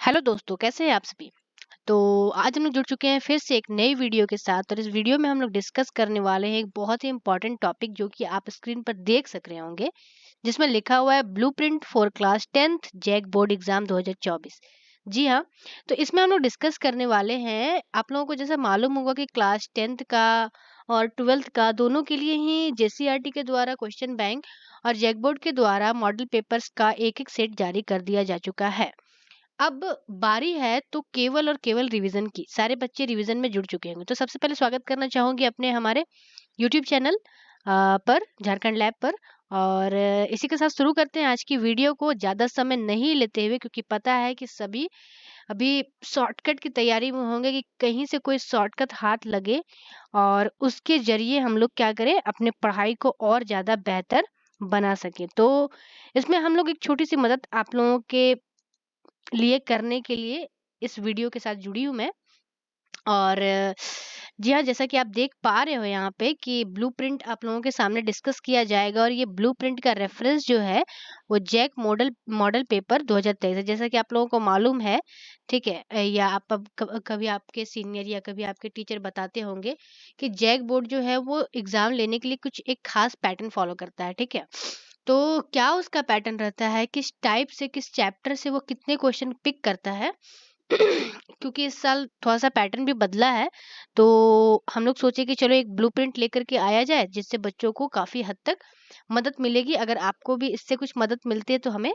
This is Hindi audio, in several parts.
हेलो दोस्तों, कैसे हैं आप सभी। तो आज हम लोग जुड़ चुके हैं फिर से एक नई वीडियो के साथ और इस वीडियो में हम लोग डिस्कस करने वाले हैं एक बहुत ही इंपॉर्टेंट टॉपिक जो कि आप स्क्रीन पर देख सक रहे होंगे, जिसमें लिखा हुआ है blueprint for class 10th JAC board exam 2024। जी हाँ। तो इसमें हम लोग डिस्कस करने वाले हैं, आप लोगों को जैसा मालूम होगा कि क्लास 10th का और 12th का दोनों के लिए ही जेसीईआरटी के द्वारा क्वेश्चन बैंक और जैक बोर्ड के द्वारा मॉडल पेपर्स का एक एक सेट जारी कर दिया जा चुका है। अब बारी है तो केवल और केवल रिवीजन की। सारे बच्चे रिवीजन में जुड़ चुके होंगे। तो सबसे पहले स्वागत करना चाहूंगी अपने हमारे यूट्यूब चैनल पर, झारखंड लैब पर। और इसी के साथ शुरू करते हैं आज की वीडियो को, ज़्यादा समय नहीं लेते हुए, क्योंकि पता है कि सभी अभी शॉर्टकट की तैयारी में होंगे कि कहीं से कोई शॉर्टकट हाथ लगे और उसके जरिए हम लोग क्या करें, अपने पढ़ाई को और ज़्यादा बेहतर बना सके। तो इसमें हम लोग एक छोटी सी मदद आप लोगों के लिए करने के लिए इस वीडियो के साथ जुड़ी हूँ मैं। और जी हाँ, जैसा कि आप देख पा रहे हो यहाँ पे कि ब्लूप्रिंट आप लोगों के सामने डिस्कस किया जाएगा और ये ब्लूप्रिंट का रेफरेंस जो है वो जैक मॉडल मॉडल पेपर 2023 है, जैसा कि आप लोगों को मालूम है। ठीक है। या आप कभी आपके सीनियर या कभी आपके टीचर बताते होंगे कि जैक बोर्ड जो है वो एग्जाम लेने के लिए कुछ एक खास पैटर्न फॉलो करता है। ठीक है। तो क्या उसका पैटर्न रहता है, किस टाइप से, किस चैप्टर से वो कितने क्वेश्चन पिक करता है। क्योंकि इस साल थोड़ा सा पैटर्न भी बदला है, तो हम लोग सोचे कि चलो एक ब्लूप्रिंट लेकर के आया जाए, जिससे बच्चों को काफी हद तक मदद मिलेगी। अगर आपको भी इससे कुछ मदद मिलती है तो हमें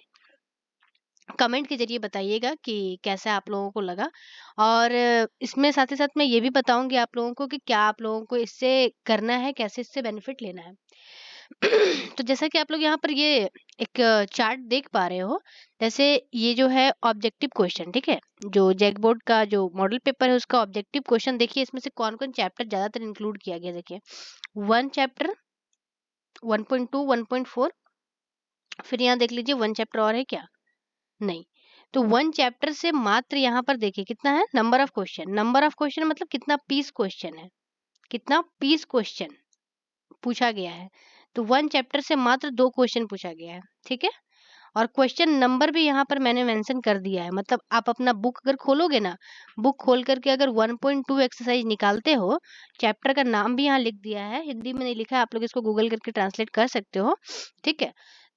कमेंट के जरिए बताइएगा कि कैसा आप लोगों को लगा। और इसमें साथ ही साथ मैं ये भी बताऊंगी आप लोगों को कि क्या आप लोगों को इससे करना है, कैसे इससे बेनिफिट लेना है। तो जैसा कि आप लोग यहाँ पर ये एक चार्ट देख पा रहे हो, जैसे ये जो है ऑब्जेक्टिव क्वेश्चन, ठीक है, जो जैक बोर्ड का जो मॉडल पेपर है उसका ऑब्जेक्टिव क्वेश्चन देखिए, इसमें से कौन कौन चैप्टर ज्यादातर इंक्लूड किया गया। देखिए, 1 चैप्टर, 1.2, 1.4, फिर यहाँ देख लीजिए 1 चैप्टर और है क्या, नहीं। तो 1 चैप्टर से मात्र यहाँ पर देखिए कितना है, number of question. Number of question मतलब कितना पीस क्वेश्चन है, कितना पीस क्वेश्चन पूछा गया है। तो 1 चैप्टर से मात्र 2 क्वेश्चन पूछा गया है। ठीक है। और क्वेश्चन नंबर भी यहाँ पर मैंने मेंशन कर दिया है, मतलब आप अपना बुक अगर खोलोगे ना, बुक खोल करके अगर 1.2 एक्सरसाइज निकालते हो, चैप्टर का नाम भी यहाँ लिख दिया है, हिंदी में नहीं लिखा है, आप लोग इसको गूगल करके ट्रांसलेट कर सकते हो। ठीक है।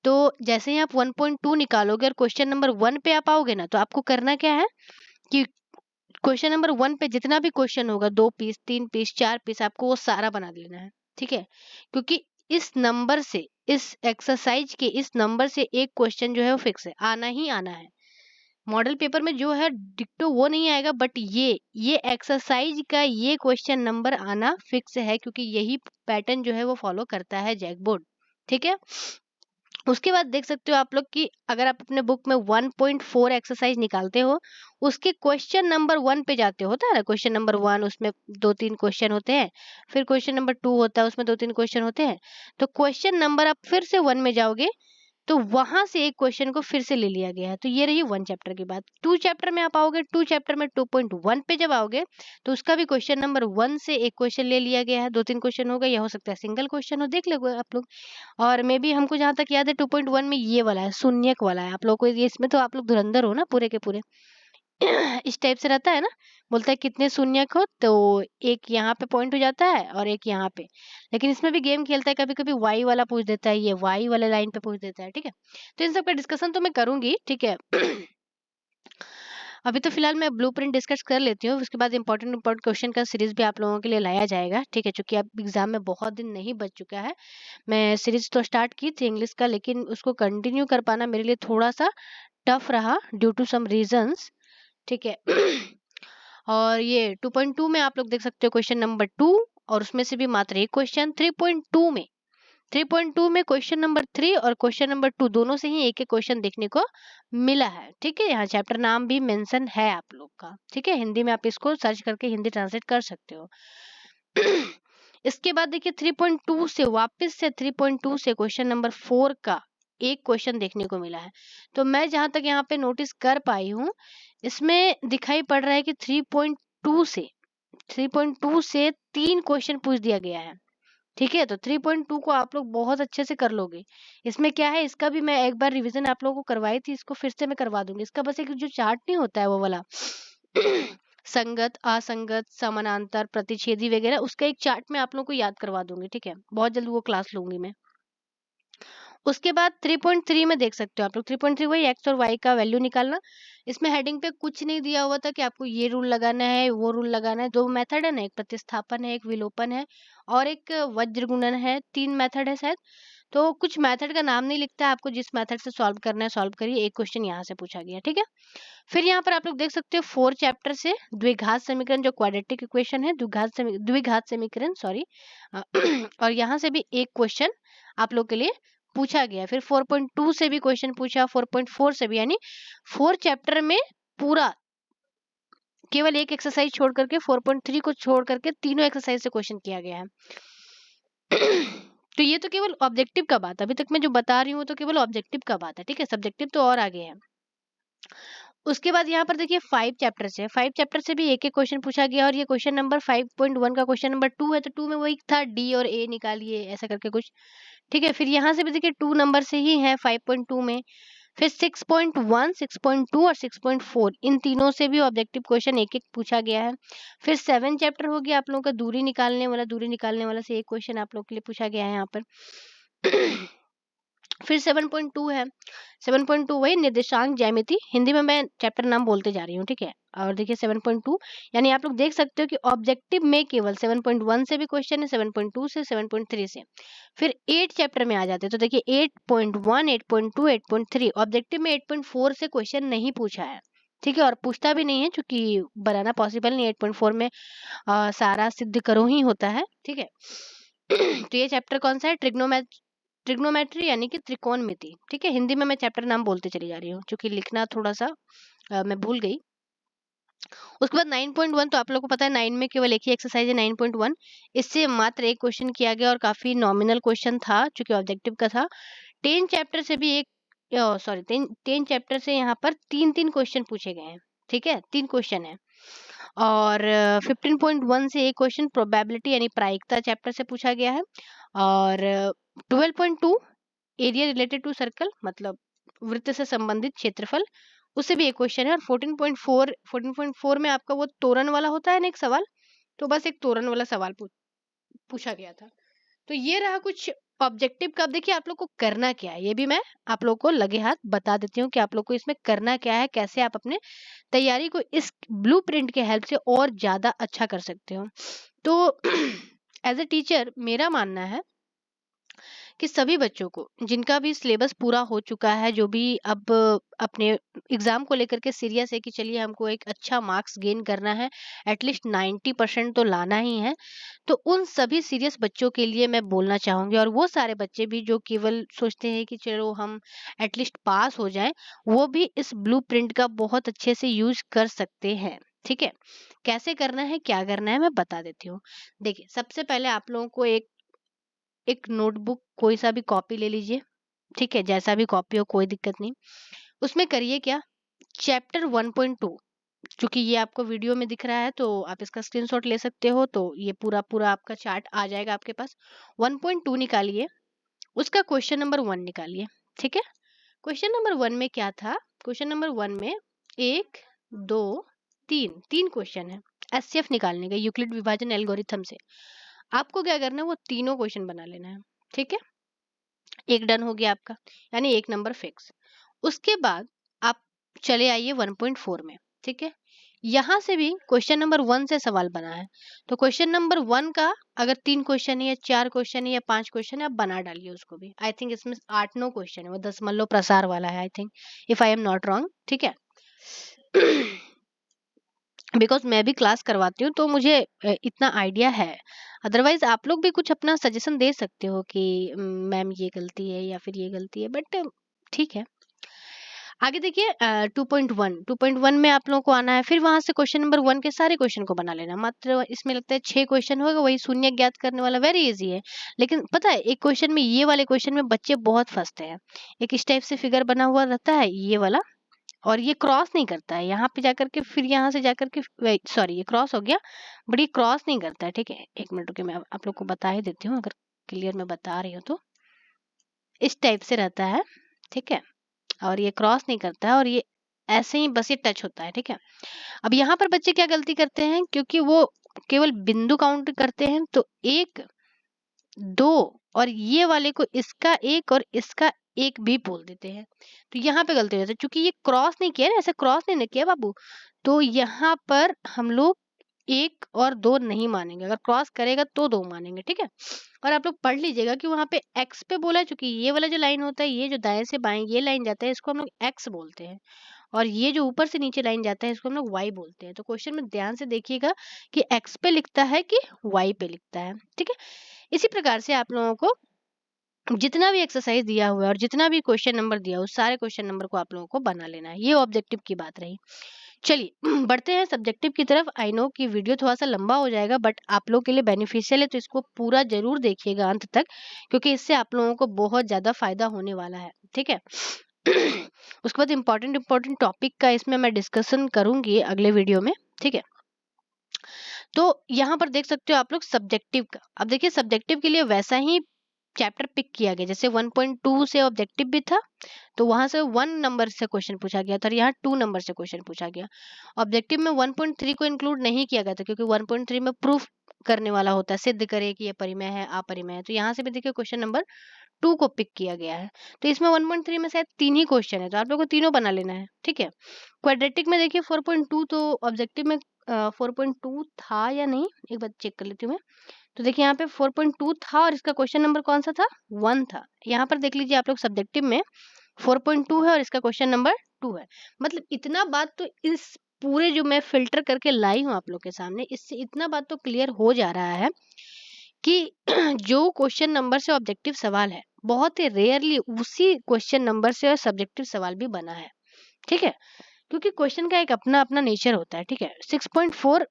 तो जैसे ही आप 1.2 निकालोगे और क्वेश्चन नंबर 1 पे आप आओगे ना, तो आपको करना क्या है कि क्वेश्चन नंबर 1 पे जितना भी क्वेश्चन होगा, 2 पीस, 3 पीस, 4 पीस, आपको वो सारा बना लेना है। ठीक है। क्योंकि इस नंबर से, इस एक्सरसाइज के इस नंबर से एक क्वेश्चन जो है वो फिक्स है, आना ही आना है। मॉडल पेपर में जो है डिक्टो वो नहीं आएगा, बट ये एक्सरसाइज का ये क्वेश्चन नंबर आना फिक्स है, क्योंकि यही पैटर्न जो है वो फॉलो करता है जैक बोर्ड। ठीक है। उसके बाद देख सकते हो आप लोग कि अगर आप अपने बुक में 1.4 एक्सरसाइज निकालते हो, उसके क्वेश्चन नंबर 1 पे जाते होता है ना, क्वेश्चन नंबर 1 उसमें 2-3 क्वेश्चन होते हैं, फिर क्वेश्चन नंबर 2 होता है उसमें 2-3 क्वेश्चन होते हैं। तो क्वेश्चन नंबर आप फिर से 1 में जाओगे तो वहां से एक क्वेश्चन को फिर से ले लिया गया है। तो ये रही 1 चैप्टर की बात। 2 चैप्टर में आप आओगे, 2 चैप्टर में 2.1 पे जब आओगे तो उसका भी क्वेश्चन नंबर 1 से एक क्वेश्चन ले लिया गया है। 2-3 क्वेश्चन हो गए, या हो सकता है सिंगल क्वेश्चन हो, देख लो आप लोग। और मे बी हमको जहाँ तक याद है 2.1 में ये वाला है, शून्यक वाला है। आप लोग को ये, इसमें तो आप लोग धुरंधर हो ना पूरे के पूरे। इस टाइप से रहता है ना, बोलता है कितने शून्यक हो, तो एक यहाँ पे पॉइंट हो जाता है और एक यहाँ पे। लेकिन इसमें भी गेम खेलता है, कभी कभी वाई वाला पूछ देता है, ये वाई वाले लाइन पे पूछ देता है। ठीक है। तो इन सब का डिस्कशन तो मैं करूंगी। ठीक है। अभी तो फिलहाल मैं ब्लूप्रिंट डिस्कस कर लेती हूँ, उसके बाद इंपॉर्टेंट इंपॉर्टेंट क्वेश्चन का सीरीज भी आप लोगों के लिए लाया जाएगा। ठीक है। चूंकि अब एग्जाम में बहुत दिन नहीं बच चुका है, मैं सीरीज तो स्टार्ट की थी इंग्लिश का, लेकिन उसको कंटिन्यू कर पाना मेरे लिए थोड़ा सा टफ रहा ड्यू टू सम रीजंस। ठीक है। और ये 2.2 में आप लोग देख सकते हो क्वेश्चन नंबर 2, और उसमें से भी मात्र एक क्वेश्चन। 3.2 में क्वेश्चन नंबर 3 और क्वेश्चन नंबर 2 दोनों से ही एक एक क्वेश्चन देखने को मिला है। ठीक है। यहाँ चैप्टर नाम भी मेंशन है आप लोग का। ठीक है। हिंदी में आप इसको सर्च करके हिंदी ट्रांसलेट कर सकते हो। इसके बाद देखिए 3.2 से वापस से 3.2 से क्वेश्चन नंबर 4 का एक क्वेश्चन देखने को मिला है। तो मैं जहां तक यहाँ पे नोटिस कर पाई हूँ, इसमें दिखाई पड़ रहा है कि 3.2 से 3 क्वेश्चन पूछ दिया गया है। ठीक है, तो 3.2 को आप लोग बहुत अच्छे से कर लोगे। इसमें क्या है, इसका भी मैं एक बार रिवीजन आप लोगों को करवाई थी, इसको फिर से मैं करवा दूंगी। इसका बस एक जो चार्ट नहीं होता है वो वाला संगत, असंगत, समानांतर, प्रतिच्छेदी वगैरह, उसका एक चार्ट मैं आप लोगों को याद करवा दूंगी। ठीक है, बहुत जल्द वो क्लास लूंगी मैं। उसके बाद 3.3 में देख सकते हो आप लोग, 3.3 वही एक्स और वाई का वैल्यू निकालना। इसमें हेडिंग पे कुछ नहीं दिया हुआ था कि आपको ये रूल लगाना है वो रूल लगाना है। दो मेथड है ना, एक प्रतिस्थापन है, एक विलोपन है, और एक वज्र गुणन है। 3 मेथड है शायद। तो कुछ मेथड का नाम नहीं लिखता है, आपको जिस मेथड से सॉल्व करना है सॉल्व करिए। एक क्वेश्चन यहाँ से पूछा गया। ठीक है, फिर यहाँ पर आप लोग देख सकते हो 4 चैप्टर से द्विघात समीकरण, जो क्वाड्रेटिक इक्वेशन है, द्विघात समीकरण सॉरी। और यहाँ से भी एक क्वेश्चन आप लोग के लिए पूछा गया। फिर 4.2 से भी क्वेश्चन पूछा, 4.4 से भी, यानी 4 चैप्टर में पूरा केवल एक एक्सरसाइज छोड़ करके 4.3 को छोड़ करके तीनों एक्सरसाइज से क्वेश्चन किया गया है। तो ये तो केवल ऑब्जेक्टिव का बात, अभी तक मैं जो बता रही हूँ तो केवल ऑब्जेक्टिव का बात है। ठीक है, सब्जेक्टिव तो और आगे है। उसके बाद यहाँ पर देखिए 5 चैप्टर से, 5 चैप्टर से भी एक एक क्वेश्चन पूछा गया। और ये क्वेश्चन नंबर 5.1 का क्वेश्चन नंबर 2 है, तो 2 में वही था डी और ए निकालिए, ऐसा करके कुछ। ठीक है, फिर यहाँ से भी देखिए 2 नंबर से ही है 5.2 में। फिर 6.1, 6.2 और 6.4, इन तीनों से भी ऑब्जेक्टिव क्वेश्चन एक एक पूछा गया है। फिर 7 चैप्टर हो गया आप लोगों का दूरी निकालने वाला, दूरी निकालने वाला से एक क्वेश्चन आप लोग के लिए पूछा गया है यहाँ पर। फिर 7.2 है, 7.2 वही निर्देशांक ज्यामिति, हिंदी में मैं चैप्टर नाम बोलते जा रही हूँ। ठीक है, और देखिए 7.2, यानी आप लोग देख सकते हो कि ऑब्जेक्टिव में केवल 7.1 से भी क्वेश्चन है, 7.2 से, 7.3 से। फिर 8 चैप्टर में आ जाते हैं, तो देखिए 8.1, 8.2, 8.3, ऑब्जेक्टिव में 8.4 से क्वेश्चन नहीं पूछा है। ठीक है, और पूछता भी नहीं है, क्योंकि बनाना पॉसिबल नहीं, 8.4 में सारा सिद्ध करो ही होता है। ठीक है, तो ये चैप्टर कौन सा है, ट्रिग्नोमेट्री यानी कि त्रिकोणमिति। ठीक है, हिंदी में मैं चैप्टर नाम बोलते चली जा रही हूँ, क्योंकि लिखना थोड़ा सा मैं भूल गई। उसके बाद 9.1, तो आप लोगों को पता है 9 में केवल एक ही एक्सरसाइज है 9.1, इससे मात्र एक क्वेश्चन किया गया और काफी नॉमिनल क्वेश्चन था, चूंकि ऑब्जेक्टिव का था। 10 चैप्टर से भी एक, सॉरी 10 चैप्टर से यहाँ पर 3 क्वेश्चन पूछे गए हैं। ठीक है, 3 क्वेश्चन है। और 15.1 से एक क्वेश्चन प्रोबेबिलिटी यानी प्रायिकता चैप्टर से पूछा गया है। और 12.2 एरिया रिलेटेड टू सर्कल, मतलब वृत्त से संबंधित क्षेत्रफल, उससे भी एक क्वेश्चन है। और 14.4 में आपका वो तोरण वाला होता है ना एक सवाल, तो बस एक तोरण वाला सवाल पूछा गया था। तो ये रहा कुछ ऑब्जेक्टिव का। अब देखिए आप लोग को करना क्या है, ये भी मैं आप लोग को लगे हाथ बता देती हूँ कि आप लोग को इसमें करना क्या है, कैसे आप अपने तैयारी को इस ब्लूप्रिंट के हेल्प से और ज्यादा अच्छा कर सकते हो। तो एज ए टीचर मेरा मानना है कि सभी बच्चों को, जिनका भी सिलेबस पूरा हो चुका है, जो भी अब अपने एग्जाम को लेकर के सीरियस है कि चलिए हमको एक अच्छा मार्क्स गेन करना है, एटलीस्ट 90% तो लाना ही है, तो उन सभी सीरियस बच्चों के लिए मैं बोलना चाहूंगी। और वो सारे बच्चे भी जो केवल सोचते हैं कि चलो हम एटलीस्ट पास हो जाएं, वो भी इस ब्लूप्रिंट का बहुत अच्छे से यूज कर सकते हैं। ठीक है, कैसे करना है क्या करना है मैं बता देती हूँ। देखिए सबसे पहले आप लोगों को एक नोटबुक, कोई सा भी कॉपी ले लीजिए। ठीक है, जैसा भी कॉपी हो कोई दिक्कत नहीं। उसमें करिए क्या, चैप्टर 1.2, क्योंकि ये आपको वीडियो में दिख रहा है तो आप इसका स्क्रीनशॉट ले सकते हो, तो ये पूरा पूरा आपका चार्ट आ जाएगा आपके पास। 1.2 निकालिए, उसका क्वेश्चन नंबर 1 निकालिए। ठीक है, क्वेश्चन नंबर 1 में क्या था, क्वेश्चन नंबर 1 में 1, 2, 3 क्वेश्चन है एचसीएफ निकालने का, यूक्लिड विभाजन एल्गोरिथम से। आपको क्या करना है, वो तीनों क्वेश्चन बना लेना है। ठीक है, एक डन हो गया आपका, यानी एक नंबर फिक्स। उसके बाद आप चले आइए 1.4 में। ठीक है, यहां से भी क्वेश्चन नंबर 1 से सवाल बना है, तो क्वेश्चन नंबर 1 का अगर 3 क्वेश्चन है या 4 क्वेश्चन है या 5 क्वेश्चन है, आप बना डालिए उसको भी। आई थिंक इसमें 8-9 क्वेश्चन है, वो दशमलव प्रसार वाला है I think, if I am not wrong. ठीक है, बिकॉज मैं भी क्लास करवाती हूँ तो मुझे इतना आइडिया है। अदरवाइज आप लोग भी कुछ अपना सजेशन दे सकते हो कि मैम ये गलती है या फिर ये गलती है, बट ठीक है। आगे देखिए 2.1 में आप लोगों को आना है, फिर वहां से क्वेश्चन नंबर 1 के सारे क्वेश्चन को बना लेना। मात्र इसमें लगता है 6 क्वेश्चन होगा, वही शून्य ज्ञात करने वाला, वेरी इजी है। लेकिन पता है एक क्वेश्चन में, ये वाले क्वेश्चन में बच्चे बहुत फंसते हैं। एक इस टाइप से फिगर बना हुआ रहता है ये वाला, और ये क्रॉस नहीं करता है यहाँ पे जाकर के, फिर यहाँ से जाकर के, सॉरी ये क्रॉस हो गया, बट ये क्रॉस नहीं करता है। ठीक है, एक मिनट रुके, मैं आप लोग को बता ही देती हूँ, अगर क्लियर मैं बता रही हूँ तो इस टाइप से रहता है। ठीक है, और ये क्रॉस नहीं करता है, और ये ऐसे ही बस ये टच होता है। ठीक है, अब यहाँ पर बच्चे क्या गलती करते हैं, क्योंकि वो केवल बिंदु काउंट करते हैं, तो 1 2 और ये वाले को इसका 1 और इसका 1 भी बोल देते हैं। तो यहाँ पे गलती हो जाती है, क्योंकि ये क्रॉस नहीं किया ना, ऐसे क्रॉस नहीं किया बाबू, तो यहाँ पर हम लोग 1 और 2 नहीं मानेंगे, अगर क्रॉस करेगा तो 2 मानेंगे। ठीक है, और आप लोग पढ़ लीजिएगा कि वहां पे एक्स पे बोला है, क्योंकि ये वाला जो लाइन होता है, ये जो दाएं से बाएं ये लाइन जाता है, इसको हम लोग एक्स बोलते हैं, और ये जो ऊपर से नीचे लाइन जाता है, इसको हम लोग वाई बोलते हैं। तो क्वेश्चन में ध्यान से देखिएगा कि एक्स पे लिखता है कि वाई पे लिखता है। ठीक है, इसी प्रकार से आप लोगों को जितना भी एक्सरसाइज दिया हुआ है और जितना भी क्वेश्चन नंबर दिया हुआ है, उस सारे क्वेश्चन नंबर को आप लोगों को बना लेना है। ये ऑब्जेक्टिव की बात रही। चलिए बढ़ते हैं सब्जेक्टिव की तरफ। आई नो कि वीडियो थोड़ा सा लंबा हो जाएगा, बट आप लोग के लिए बेनिफिशियल है, तो इसको पूरा जरूर देखिएगा अंत तक, क्योंकि इससे आप लोगों को बहुत ज्यादा फायदा होने वाला है। ठीक है, उसके बाद इम्पोर्टेंट टॉपिक का इसमें मैं डिस्कशन करूंगी अगले वीडियो में। ठीक है, तो यहाँ पर देख सकते हो आप लोग सब्जेक्टिव का। अब देखिए सब्जेक्टिव के लिए वैसा ही चैप्टर पिक किया गया, जैसे 1.2 से ऑब्जेक्टिव भी था, तो वहां से 1 नंबर से क्वेश्चन पूछा गया था, और यहाँ 2 नंबर से क्वेश्चन पूछा गया। ऑब्जेक्टिव में 1.3 को इंक्लूड नहीं किया गया था, क्योंकि 1.3 में प्रूफ करने वाला होता है, सिद्ध करे कि ये परिमेय है अपरिमेय है। तो यहाँ से भी देखिए क्वेश्चन नंबर 2 को पिक किया गया है। तो इसमें 1.3 में शायद 3 ही क्वेश्चन है, तो आप लोग को तीनों बना लेना है। ठीक है, क्वाड्रेटिक में देखिए 4.2, तो ऑब्जेक्टिव में 4.2 था या नहीं, एक बार चेक कर लेती हूँ मैं। तो देखिए यहाँ पे 4.2 था, और इसका क्वेश्चन नंबर कौन सा था, 1 था। यहाँ पर देख लीजिए आप लोग सब्जेक्टिव में 4.2 है और इसका क्वेश्चन नंबर 2 है। मतलब इतना बात तो इस पूरे जो मैं फिल्टर करके लाई हूँ आप लोग के सामने, इससे इतना बात तो क्लियर हो जा रहा है कि जो क्वेश्चन नंबर से ऑब्जेक्टिव सवाल है, बहुत ही रेयरली उसी क्वेश्चन नंबर से सब्जेक्टिव सवाल भी बना है। ठीक है, क्योंकि क्वेश्चन का एक अपना अपना नेचर होता है। ठीक है, 6.4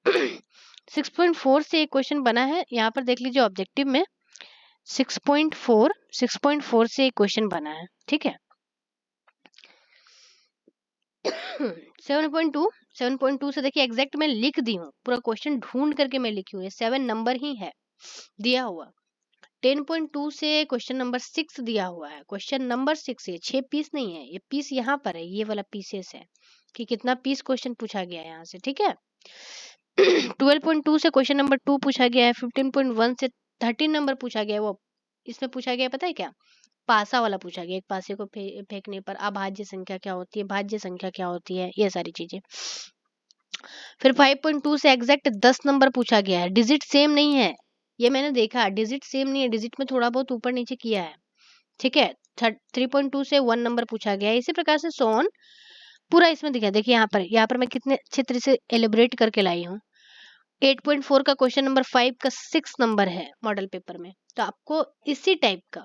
6.4 से एक क्वेश्चन बना है, यहाँ पर देख लीजिए ऑब्जेक्टिव में 6.4 से एक क्वेश्चन बना है। ठीक है, 7.2 से देखिए एग्जैक्ट मैं लिख दी हूँ, पूरा क्वेश्चन ढूंढ करके मैं लिखी हूँ, 7 नंबर ही है दिया हुआ। 10.2 से क्वेश्चन नंबर 6 दिया हुआ है, क्वेश्चन नंबर 6 है, 6 पीस नहीं है, ये पीस यहाँ पर है, ये वाला पीसेस है कि कितना पीस क्वेश्चन पूछा गया है यहाँ से। ठीक है, 12.2 से क्वेश्चन नंबर 2 पूछा गया है, 15.1 से 13 नंबर पूछा गया है। वो इसमें पूछा गया पता है क्या, पासा वाला पूछा गया, एक पासे को फेंकने पर अभाज्य संख्या क्या होती है, भाज्य संख्या क्या होती है, ये सारी चीजें। फिर 5.2 से एग्जैक्ट 10 नंबर पूछा गया है, डिजिट सेम नहीं है, ये मैंने देखा, डिजिट सेम नहीं है, डिजिट में थोड़ा बहुत ऊपर नीचे किया है। ठीक है, 3.2 से 1 नंबर पूछा गया है। इसी प्रकार से सोन पूरा इसमें दिखा, देखिए यहाँ पर मैं कितने अच्छे तरह से एलिब्रेट करके लाई हूँ। 8.4 का क्वेश्चन नंबर 5 का 6 नंबर है मॉडल पेपर में, तो आपको इसी टाइप का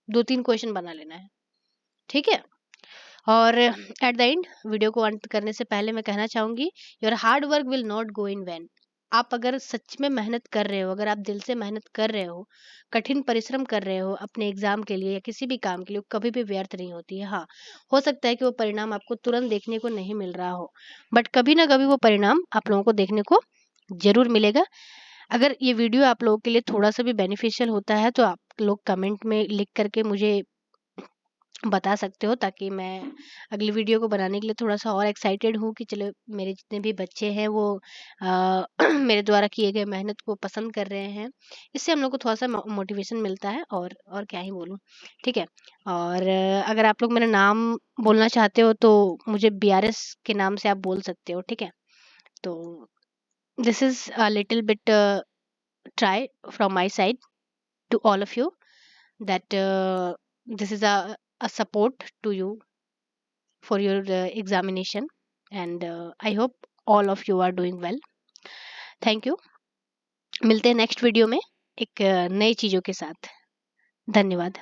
2-3 क्वेश्चन बना लेना है। ठीक है, और एट द एंड वीडियो को अंत करने से पहले मैं कहना चाहूंगी, your hard work will not go in vain. आप अगर सच में मेहनत कर रहे हो, अगर आप दिल से मेहनत कर रहे हो, कठिन परिश्रम कर रहे हो अपने एग्जाम के लिए या किसी भी काम के लिए, कभी भी व्यर्थ नहीं होती है। हाँ, हो सकता है कि वो परिणाम आपको तुरंत देखने को नहीं मिल रहा हो, बट कभी ना कभी वो परिणाम आप लोगों को देखने को जरूर मिलेगा। अगर ये वीडियो आप लोगों के लिए थोड़ा सा भी बेनिफिशियल होता है, तो आप लोग कमेंट में लिख करके मुझे बता सकते हो, ताकि मैं अगली वीडियो को बनाने के लिए थोड़ा सा और एक्साइटेड हूँ कि चलो मेरे जितने भी बच्चे हैं वो मेरे द्वारा किए गए मेहनत को पसंद कर रहे हैं। इससे हम लोग को थोड़ा सा मोटिवेशन मिलता है, और क्या ही बोलूँ। ठीक है, और अगर आप लोग मेरा नाम बोलना चाहते हो तो मुझे BRS के नाम से आप बोल सकते हो। ठीक है, तो this is a little bit try from my side to all of you, that this is a support to you for your examination, and I hope all of you are doing well. Thank you, मिलते हैं नेक्स्ट वीडियो में एक नई चीज़ों के साथ। धन्यवाद।